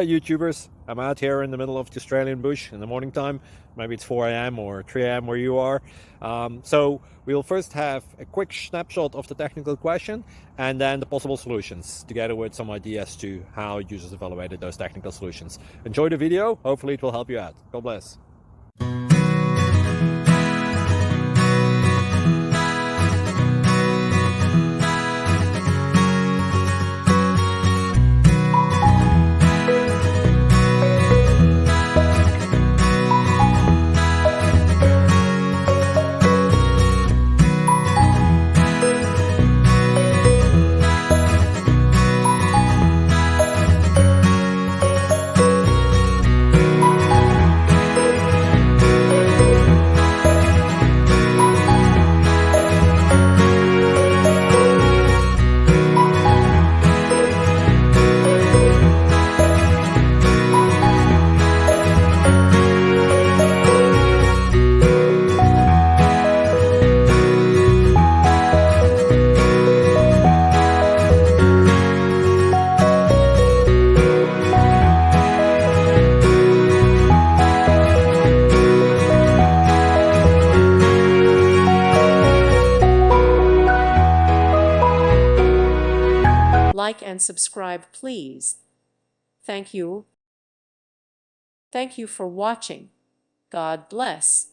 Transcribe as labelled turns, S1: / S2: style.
S1: YouTubers. I'm out here in the middle of the Australian bush in the morning time. Maybe it's 4 a.m. or 3 a.m. where you are. So we'll first have a quick snapshot of the technical question and then the possible solutions, together with some ideas to how users evaluated those technical solutions. Enjoy the video. Hopefully it will help you out. God bless.
S2: Like and subscribe, please. Thank you. Thank you for watching. God bless.